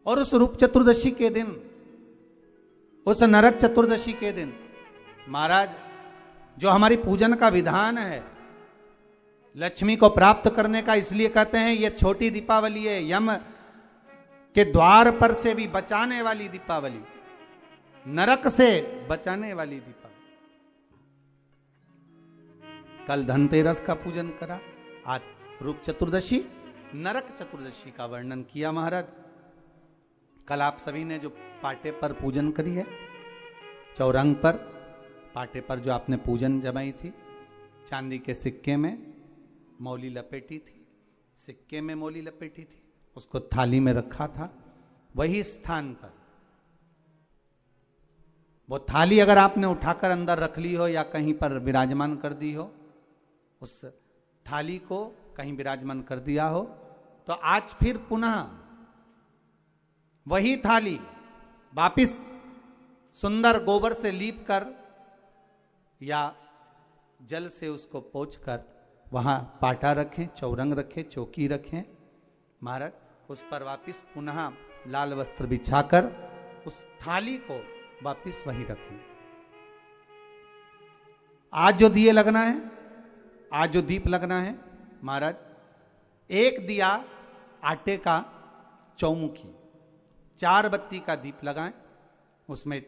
और उस रूप चतुर्दशी के दिन, उस नरक चतुर्दशी के दिन महाराज जो हमारी पूजन का विधान है, लक्ष्मी को प्राप्त करने का, इसलिए कहते हैं ये छोटी दीपावली है, यम के द्वार पर से भी बचाने वाली दीपावली, नरक से बचाने वाली दीपावली। कल धनतेरस का पूजन करा, आज रूप चतुर्दशी, नरक चतुर्दशी का वर्णन किया महाराज। कल आप सभी ने जो पाटे पर पूजन करी है, चौरंग पर पाटे पर जो आपने पूजन जमाई थी, चांदी के सिक्के में मौली लपेटी थी, सिक्के में मौली लपेटी थी, उसको थाली में रखा था, वही स्थान पर वो थाली अगर आपने उठाकर अंदर रख ली हो या कहीं पर विराजमान कर दी हो, उस थाली को कहीं विराजमान कर दिया हो, तो आज फिर पुनः वही थाली वापिस सुंदर गोबर से लीप कर या जल से उसको पोंछकर वहां पाटा रखें, चौरंग रखें, चौकी रखें महाराज, उस पर वापिस पुनः लाल वस्त्र बिछाकर उस थाली को वापिस वहीं रखें। आज जो दिए लगना है, आज जो दीप लगना है महाराज, एक दिया आटे का चौमुखी, 4 बत्ती का दीप लगाएं, उसमें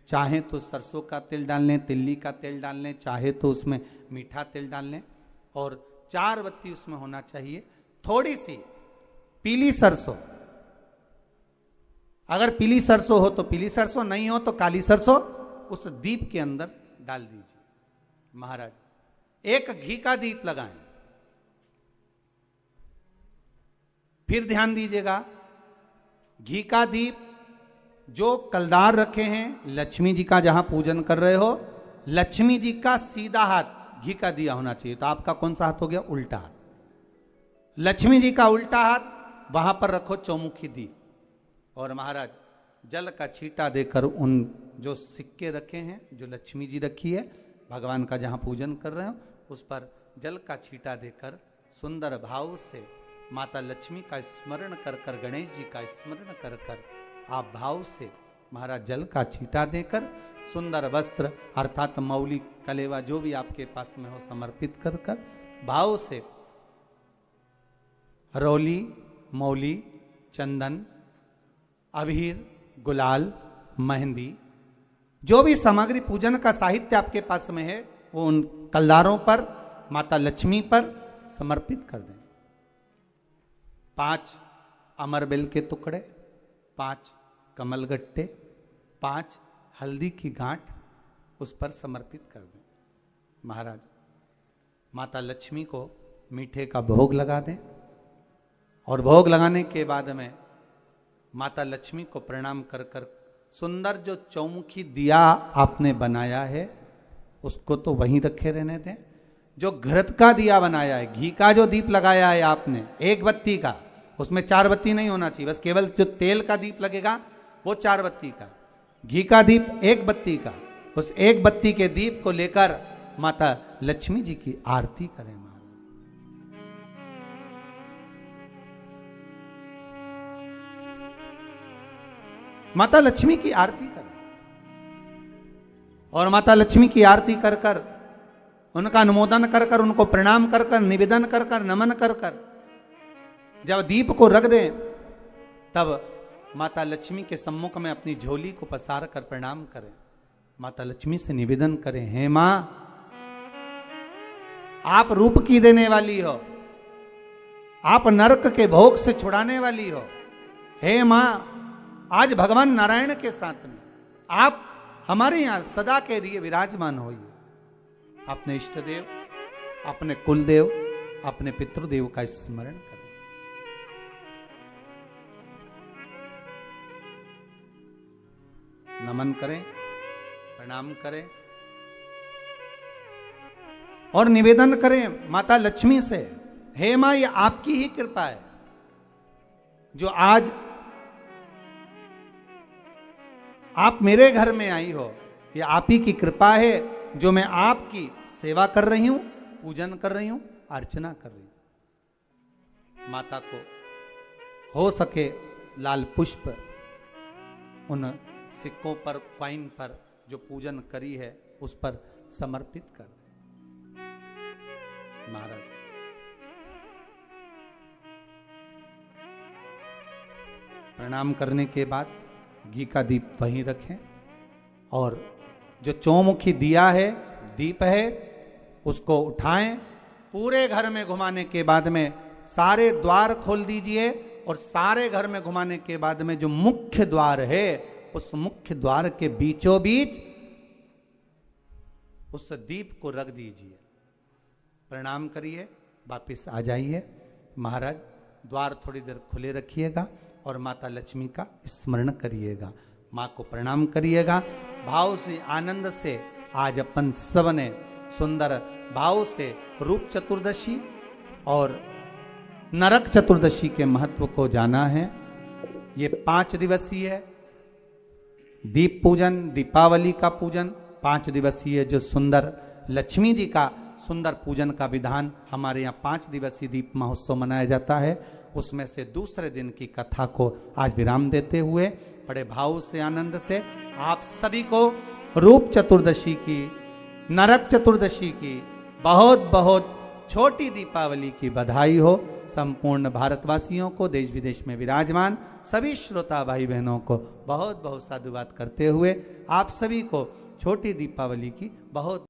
चाहे तो सरसों का तेल डाल लें, तिल्ली का तेल डाल लें, चाहे तो उसमें मीठा तेल डाल लें, और 4 बत्ती उसमें होना चाहिए। थोड़ी सी पीली सरसों, अगर पीली सरसों हो तो पीली सरसों, नहीं हो तो काली सरसों उस दीप के अंदर डाल दीजिए महाराज। एक घी का दीप लगाएं। फिर ध्यान दीजिएगा, घी का दीप जो कलदार रखे हैं, लक्ष्मी जी का जहां पूजन कर रहे हो, लक्ष्मी जी का सीधा हाथ घी का दिया होना चाहिए। तो आपका कौन सा हाथ हो गया? उल्टा हाथ। लक्ष्मी जी का उल्टा हाथ वहां पर रखो चौमुखी दीप, और महाराज जल का छींटा देकर उन जो सिक्के रखे हैं, जो लक्ष्मी जी रखी है, भगवान का जहां पूजन कर रहे हो, उस पर जल का छींटा देकर सुंदर भाव से माता लक्ष्मी का स्मरण कर कर, गणेश जी का स्मरण कर कर आप भाव से महाराज जल का छींटा देकर सुंदर वस्त्र अर्थात मौली, कलेवा जो भी आपके पास में हो समर्पित कर कर भाव से रौली, मौली, चंदन, अबीर, गुलाल, मेहंदी, जो भी सामग्री पूजन का साहित्य आपके पास में है, वो उन कलदारों पर, माता लक्ष्मी पर समर्पित कर दें। 5 अमरबेल के टुकड़े, 5 कमलगट्टे, 5 हल्दी की गांठ उस पर समर्पित कर दें महाराज। माता लक्ष्मी को मीठे का भोग लगा दें, और भोग लगाने के बाद में माता लक्ष्मी को प्रणाम कर कर सुंदर जो चौमुखी दिया आपने बनाया है उसको तो वहीं रखे रहने दें। जो घृत का दिया बनाया है, घी का जो दीप लगाया है आपने 1 बत्ती का, उसमें 4 बत्ती नहीं होना चाहिए, बस केवल जो तेल का दीप लगेगा वो 4 बत्ती का, घी का दीप 1 बत्ती का, उस 1 बत्ती के दीप को लेकर माता लक्ष्मी जी की आरती करें महाराज। माता लक्ष्मी की आरती करें, और माता लक्ष्मी की आरती कर कर, उनका अनुमोदन कर कर, उनको प्रणाम कर कर, निवेदन कर कर, नमन कर कर जब दीप को रख दें, तब माता लक्ष्मी के सम्मुख में अपनी झोली को पसार कर प्रणाम करें। माता लक्ष्मी से निवेदन करें, हे मां, आप रूप की देने वाली हो, आप नरक के भोग से छुड़ाने वाली हो। हे मां, आज भगवान नारायण के साथ में आप हमारे यहां सदा के लिए विराजमान होइए। अपने इष्ट देव, अपने कुल देव, अपने पितृदेव का स्मरण करें। नमन करें, प्रणाम करें, और निवेदन करें माता लक्ष्मी से, हे मां, ये आपकी ही कृपा है जो आज आप मेरे घर में आई हो। ये आप ही की कृपा है जो मैं आपकी सेवा कर रही हूं, पूजन कर रही हूं, अर्चना कर रही हूं। माता को हो सके लाल पुष्प उन सिक्कों पर, कॉइन पर जो पूजन करी है उस पर समर्पित कर दे। महाराज प्रणाम करने के बाद घी का दीप वहीं रखें और जो चौमुखी दिया है, दीप है, उसको उठाएं, पूरे घर में घुमाने के बाद में सारे द्वार खोल दीजिए और सारे घर में घुमाने के बाद में जो मुख्य द्वार है उस मुख्य द्वार के बीचों बीच उस दीप को रख दीजिए। प्रणाम करिए, वापिस आ जाइए। महाराज द्वार थोड़ी देर खुले रखिएगा और माता लक्ष्मी का स्मरण करिएगा, माँ को प्रणाम करिएगा। भाव से, आनंद से आज अपन सबने सुंदर भाव से रूप चतुर्दशी और नरक चतुर्दशी के महत्व को जाना है। ये 5 दिवसीय है दीप पूजन, दीपावली का पूजन 5 दिवसीय, जो सुंदर लक्ष्मी जी का सुंदर पूजन का विधान हमारे यहाँ 5 दिवसीय दीप महोत्सव मनाया जाता है। उसमें से दूसरे दिन की कथा को आज विराम देते हुए बड़े भाव से, आनंद से आप सभी को रूप चतुर्दशी की, नरक चतुर्दशी की, बहुत बहुत छोटी दीपावली की बधाई हो। संपूर्ण भारतवासियों को, देश विदेश में विराजमान सभी श्रोता भाई बहनों को बहुत बहुत साधुवाद करते हुए आप सभी को छोटी दीपावली की बहुत